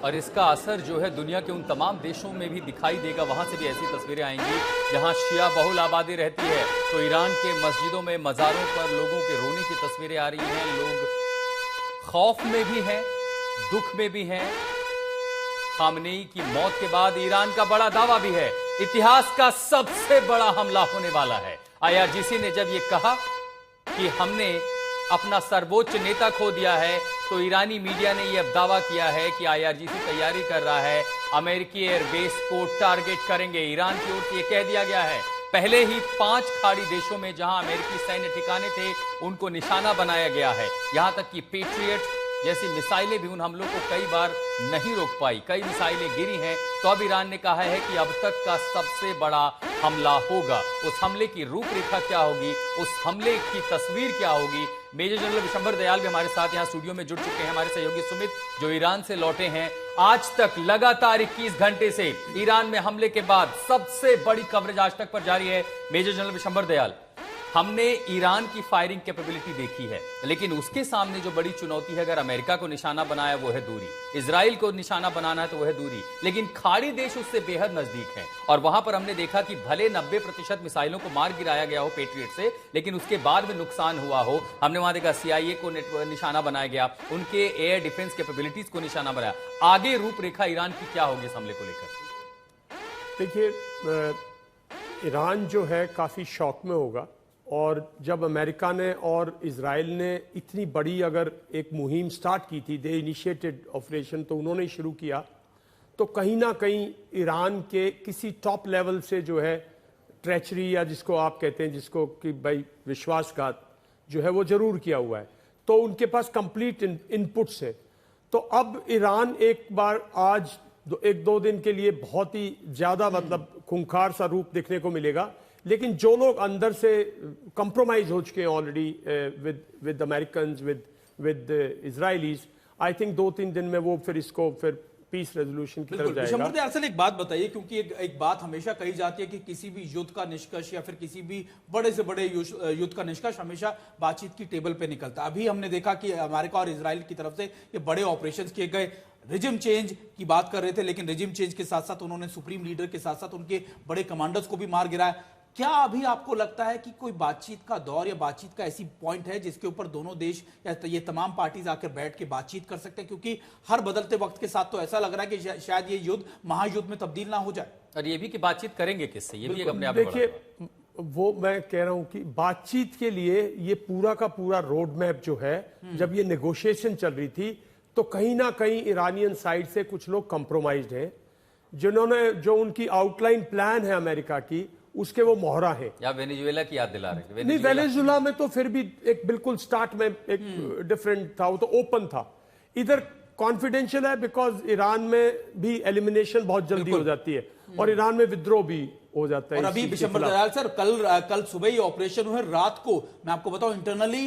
और इसका असर जो है दुनिया के उन तमाम देशों में भी दिखाई देगा। वहां से भी ऐसी तस्वीरें आएंगी जहां शिया बहुल आबादी रहती है, तो ईरान के मस्जिदों में, मज़ारों पर लोगों के रोने की तस्वीरें आ रही हैं। लोग खौफ में भी हैं, दुख में भी हैं। खामनेई की मौत के बाद ईरान का बड़ा दावा भी है, इतिहास का सबसे बड़ा हमला होने वाला है। IRGC ने जब यह कहा कि हमने अपना सर्वोच्च नेता खो दिया है, तो ईरानी मीडिया ने यह दावा किया है कि IRGC तैयारी कर रहा है, अमेरिकी एयरबेस को टारगेट करेंगे। ईरान की ओर से यह कह दिया गया है। पहले ही 5 खाड़ी देशों में जहां अमेरिकी सैन्य ठिकाने थे, उनको निशाना बनाया गया है। यहां तक कि पेट्रियट जैसी मिसाइलें भी उन हमलों को कई बार नहीं रोक पाई, कई मिसाइलें गिरी हैं। तो अब ईरान ने कहा है कि अब तक का सबसे बड़ा हमला होगा। उस हमले की रूपरेखा क्या होगी, उस हमले की तस्वीर क्या होगी? मेजर जनरल विशंबर दयाल भी हमारे साथ यहां स्टूडियो में जुड़ चुके हैं, हमारे सहयोगी सुमित जो ईरान से लौटे हैं। आज तक लगातार 21 घंटे से ईरान में हमले के बाद सबसे बड़ी कवरेज आज तक पर जारी है। मेजर जनरल विशंबर दयाल, हमने ईरान की फायरिंग कैपेबिलिटी देखी है, लेकिन उसके सामने जो बड़ी चुनौती है, अगर अमेरिका को निशाना बनाया वो है दूरी, इजराइल को निशाना बनाना है तो वो है दूरी, लेकिन खाड़ी देश उससे बेहद नजदीक हैं। और वहां पर हमने देखा कि भले 90% मिसाइलों को मार गिराया गया हो पेट्रियट से, लेकिन उसके बाद में नुकसान हुआ हो। हमने वहां देखा CIA को निशाना बनाया गया, उनके एयर डिफेंस कैपेबिलिटीज को निशाना बनाया। आगे रूपरेखा ईरान की क्या होगी इस हमले को लेकर? देखिए, ईरान जो है काफी शॉक में होगा। और जब अमेरिका ने और इजराइल ने इतनी बड़ी अगर एक मुहिम स्टार्ट की थी, दे इनिशिएटेड ऑपरेशन, तो उन्होंने शुरू किया, तो कहीं ना कहीं ईरान के किसी टॉप लेवल से जो है ट्रेचरी या जिसको आप कहते हैं, जिसको कि भाई विश्वासघात जो है वो जरूर किया हुआ है। तो उनके पास कंप्लीट इनपुट्स है। तो अब ईरान एक बार आज 1-2 दिन के लिए बहुत ही ज्यादा मतलब खूंखार सा रूप देखने को मिलेगा। लेकिन जो लोग अंदर से कंप्रोमाइज हो चुके हैं already with American, with Israelis, I think 2-3 दिन में वो फिर इसको फिर पीस रेजोल्यूशन की तरफ जाएगा। विशंबर दयाल सर, एक बात बताइए, क्योंकि एक बात हमेशा कही जाती है कि किसी भी युद्ध का निष्कर्ष या फिर किसी भी बड़े से बड़े युद्ध का निष्कर्ष हमेशा बातचीत की टेबल पे निकलता है। अभी हमने देखा कि अमेरिका और इजराइल की तरफ से ये बड़े ऑपरेशंस किए गए, रिजिम चेंज की बात कर रहे थे, लेकिन रिजिम चेंज के साथ साथ उन्होंने सुप्रीम लीडर के साथ साथ उनके बड़े कमांडर्स को भी मार गिराया। क्या अभी आपको लगता है कि कोई बातचीत का दौर या बातचीत का ऐसी पॉइंट है जिसके ऊपर दोनों देश या ये तमाम पार्टीज आकर बैठ के बातचीत कर सकते हैं? क्योंकि हर बदलते वक्त के साथ तो ऐसा लग रहा है कि शायद ये युद्ध महायुद्ध में तब्दील ना हो जाए। और ये भी कि बातचीत करेंगे किससे, ये भी एक अपने आप। देखिए, वो मैं कह रहा हूं कि बातचीत के लिए ये पूरा का पूरा रोड मैप जो है, जब ये नेगोशिएशन चल रही थी, तो कहीं ना कहीं ईरानियन साइड से कुछ लोग कंप्रोमाइज्ड हैं, जिन्होंने जो उनकी आउटलाइन प्लान है अमेरिका की, उसके वो मोहरा है। या वेनेजुएला की याद दिला रहे हैं? नहीं, वेनेजुएला में तो फिर भी एक बिल्कुल स्टार्ट में एक डिफरेंट था, वो तो ओपन था। इधर कॉन्फिडेंशियल है बिकॉज ईरान में भी एलिमिनेशन बहुत जल्दी हो जाती है और ईरान में विद्रोह भी हो जाता है। और अभी विशंबर दयाल सर, कल सुबह ही ऑपरेशन हुए, रात को मैं आपको बताऊं इंटरनली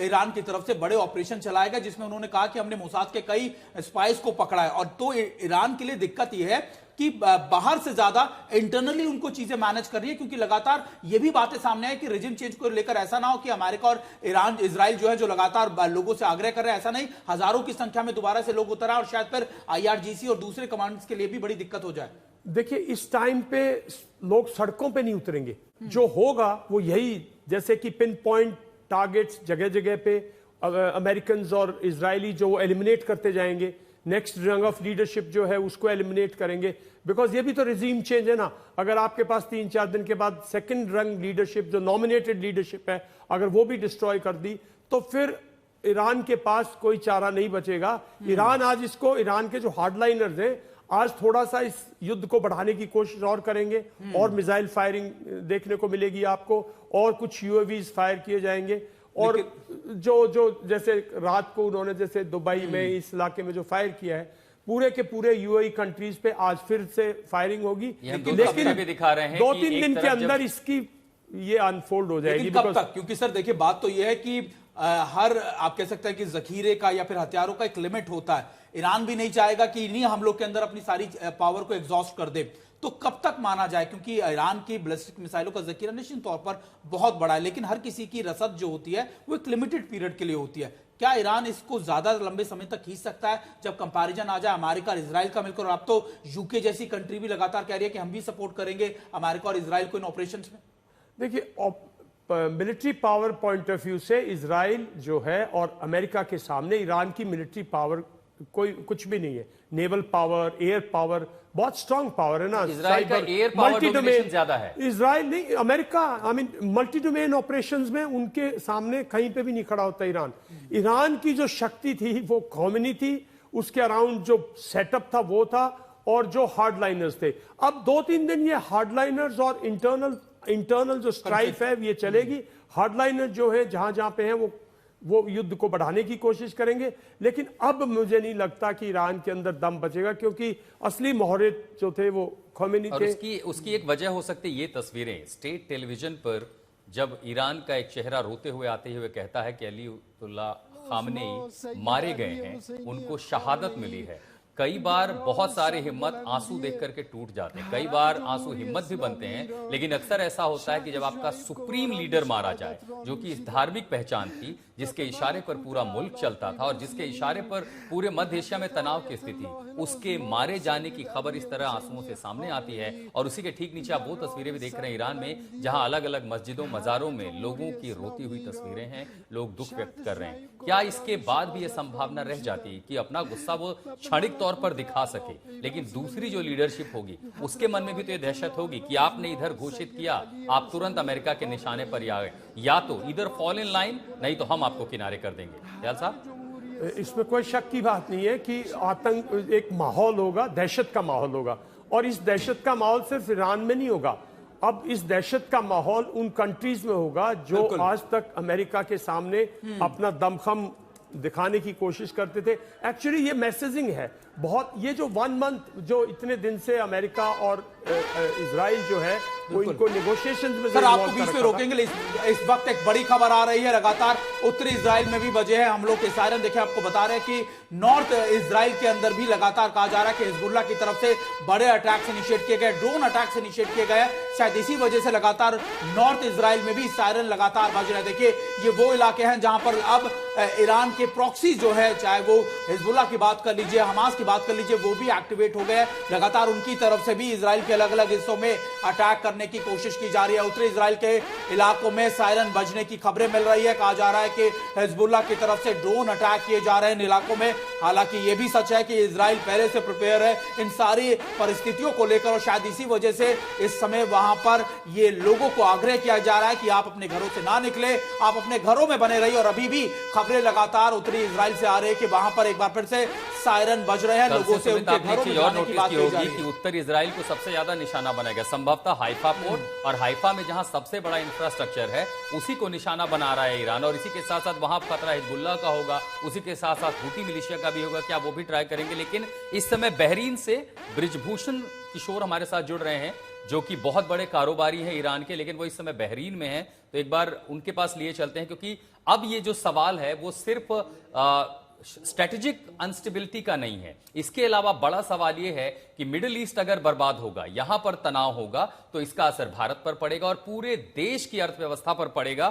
ईरान की तरफ से बड़े ऑपरेशन चलाए गए, जिसमें उन्होंने कहा कि हमने मोसाद के कई स्पाइस को पकड़ा है। और तो ईरान के लिए दिक्कत यह है कि बाहर से ज्यादा इंटरनली उनको चीजें मैनेज कर रही है, क्योंकि लगातार ये भी बातें सामने आई कि रिजिम चेंज को लेकर ऐसा ना हो कि अमेरिका और इजराइल जो है जो लगातार लोगों से आग्रह कर रहे हैं, ऐसा नहीं, हजारों की संख्या में दोबारा से लोग उतर आए और शायद फिर IRGC और दूसरे कमांडर्स के लिए भी बड़ी दिक्कत हो जाए। देखिए, इस टाइम पे लोग सड़कों पे नहीं उतरेंगे। जो होगा वो यही, जैसे कि पिन पॉइंट टारगेट्स जगह जगह पे अमेरिकन और इजरायली जो एलिमिनेट करते जाएंगे, नेक्स्ट रंग ऑफ लीडरशिप जो है उसको एलिमिनेट करेंगे। बिकॉज ये भी तो रिजीम चेंज है ना। अगर आपके पास 3-4 दिन के बाद सेकंड रंग लीडरशिप जो नॉमिनेटेड लीडरशिप है, अगर वो भी डिस्ट्रॉय कर दी, तो फिर ईरान के पास कोई चारा नहीं बचेगा। ईरान आज इसको, ईरान के जो हार्डलाइनर्स हैं, आज थोड़ा सा इस युद्ध को बढ़ाने की कोशिश और करेंगे, और मिसाइल फायरिंग देखने को मिलेगी आपको, और कुछ UAVs फायर किए जाएंगे। और जो जैसे रात को उन्होंने जैसे दुबई में इस इलाके में जो फायर किया है, पूरे के पूरे UAE कंट्रीज पे आज फिर से फायरिंग होगी। लेकिन भी दिखा रहे हैं 2-3 दिन के अंदर इसकी ये अनफोल्ड हो जाएगी। कब तक? क्योंकि सर देखिए, बात तो ये है कि हर आप कह सकते हैं कि जखीरे का या फिर हथियारों का एक लिमिट होता है। ईरान भी नहीं चाहेगा कि इन्हीं हमलों के अंदर अपनी सारी पावर को एग्जॉस्ट कर दे। तो कब तक माना जाए? क्योंकि ईरान की बैलिस्टिक मिसाइलों का जखीरा निश्चित तौर पर बहुत बड़ा है, लेकिन हर किसी की रसद जो होती है वो एक लिमिटेड पीरियड के लिए होती है। क्या ईरान इसको ज्यादा लंबे समय तक खींच सकता है जब कंपैरिजन आ जाए अमेरिका और इजराइल का मिलकर? और अब तो यूके जैसी कंट्री भी लगातार कह रही है कि हम भी सपोर्ट करेंगे अमेरिका और इजराइल को इन ऑपरेशंस में। देखिए, military power point of view से इजराइल जो है और अमेरिका के सामने ईरान की मिलिट्री पावर कोई कुछ भी नहीं है। नेवल पावर, एयर पावर, बहुत स्ट्रांग पावर है ना। इजराइल का एयर पावर डोमिनेशन ज्यादा है। इजराइल नहीं, अमेरिका, मल्टी डोमेन ऑपरेशंस में उनके सामने कहीं पे भी नहीं खड़ा होता ईरान। ईरान की जो शक्ति थी वो कॉमनी थी, उसके अराउंड जो सेटअप था वो था, और जो हार्डलाइनर्स थे। अब 2-3 दिन ये हार्डलाइनर्स और इंटरनल जो स्ट्राइफ है ये चलेगी। हार्डलाइनर जो है जहां जहां पे है वो युद्ध को बढ़ाने की कोशिश करेंगे, लेकिन अब मुझे नहीं लगता कि ईरान के अंदर दम बचेगा, क्योंकि असली मोहरे जो थे वो ख़ोमेनी थे। उसकी एक वजह हो सकती है ये तस्वीरें। स्टेट टेलीविजन पर जब ईरान का एक चेहरा रोते हुए आते हुए कहता है कि अयतुल्लाह खामनेई मारे गए हैं, उनको शहादत मिली है। कई बार बहुत सारे हिम्मत आंसू देख करके टूट जाते हैं, कई बार आंसू हिम्मत भी बनते हैं, लेकिन अक्सर ऐसा होता है कि जब आपका सुप्रीम लीडर मारा जाए, जो कि इस धार्मिक पहचान थी, जिसके इशारे पर पूरा मुल्क चलता था और जिसके इशारे पर पूरे मध्य एशिया में तनाव की स्थिति, उसके मारे जाने की खबर इस तरह आंसुओं से सामने आती है। और उसी के ठीक नीचे आप वो तस्वीरें भी देख रहे हैं ईरान में, जहां अलग अलग मस्जिदों मजारों में लोगों की रोती हुई तस्वीरें हैं, लोग दुख व्यक्त कर रहे हैं। क्या इसके बाद भी यह संभावना रह जाती कि अपना गुस्सा वो क्षणिक तौर पर दिखा सके, लेकिन दूसरी जो लीडरशिप होगी उसके मन में भी तो ये दहशत होगी कि आपने इधर घोषित किया, आप तुरंत अमेरिका के निशाने पर आ गए, या तो इधर फॉल इन लाइन, नहीं तो हम आपको किनारे कर देंगे। दयाल साहब, इसमें कोई शक की बात नहीं है कि आतंक एक माहौल होगा, दहशत का माहौल होगा, और इस दहशत का माहौल सिर्फ ईरान में नहीं होगा। अब इस दहशत का माहौल उन कंट्रीज में होगा जो आज तक अमेरिका के सामने अपना दमखम दिखाने की कोशिश करते थे। एक्चुअली ये मैसेजिंग है बहुत। ये जो 1 मंथ जो इतने दिन से अमेरिका और इजराइल जो है वो इनको नेगोशिएशंस में, सर आपको बीच में रोकेंगे, इस वक्त एक बड़ी खबर आ रही है लगातार उत्तरी इजराइल में भी बजे हैं हमलों के सायरन। देखिए आपको बता रहे हैं कि नॉर्थ इजराइल के अंदर भी लगातार कहा जा रहा है कि हिजबुल्लाह की तरफ से बड़े अटैक्स इनिशिएट किए गए, ड्रोन अटैक्स इनिशिएट किए गए। शायद इसी वजह से लगातार नॉर्थ इजराइल में भी सायरन लगातार बज रहे हैं। देखिए ये वो इलाके हैं जहां पर अब ईरान के प्रॉक्सी जो है, चाहे वो हिजबुल्लाह की बात कर लीजिए, हमास की बात कर लीजिए, वो भी एक्टिवेट हो गए। लगातार उनकी तरफ से भी इजराइल के अलग अलग हिस्सों में अटैक करने की कोशिश की जा रही है। उत्तरी इजराइल के इलाकों में सायरन बजने की खबरें मिल रही है। कहा जा रहा है कि हिजबुल्लाह की तरफ से ड्रोन अटैक किए जा रहे हैं इन इलाकों में। हालांकि यह भी सच है कि इजराइल पहले से प्रिपेयर है इन सारी परिस्थितियों को लेकर, और शायद इसी वजह से इस समय वहां पर ये लोगों को आग्रह किया जा रहा है कि आप अपने घरों से ना निकले, आप अपने घरों में बने रहिए। और अभी भी खबरें लगातार उत्तरी इजराइल से आ रही है कि वहां पर एक बार फिर से सायरन बज रहे हैं, लोगों से उनके घरों में जाने की बात कही जा रही है। कि उत्तर इजराइल को सबसे ज्यादा निशाना बनाएगा संभवतः हाइफा पोर्ट, और हाइफा में जहां सबसे बड़ा इंफ्रास्ट्रक्चर है उसी को निशाना बना रहा है ईरान। और इसी के साथ साथ वहां खतरा हिजबुल्लाह का होगा, उसी के साथ साथ हूती मिलिशिया का भी होगा। क्या वो भी ट्राई करेंगे? लेकिन इस समय बहरीन से ब्रिजभूषण किशोर हमारे साथ जुड़ रहे हैं, जो कि बहुत बड़े कारोबारी हैं ईरान के, लेकिन वो इस समय बहरीन में हैं। तो एक बार उनके पास लिए चलते हैं, क्योंकि अब ये जो सवाल है वो सिर्फ स्ट्रेटेजिक अनस्टेबिलिटी का नहीं है। इसके अलावा बड़ा सवाल यह है कि मिडिल ईस्ट अगर बर्बाद होगा, यहां पर तनाव होगा, तो इसका असर भारत पर पड़ेगा और पूरे देश की अर्थव्यवस्था पर पड़ेगा।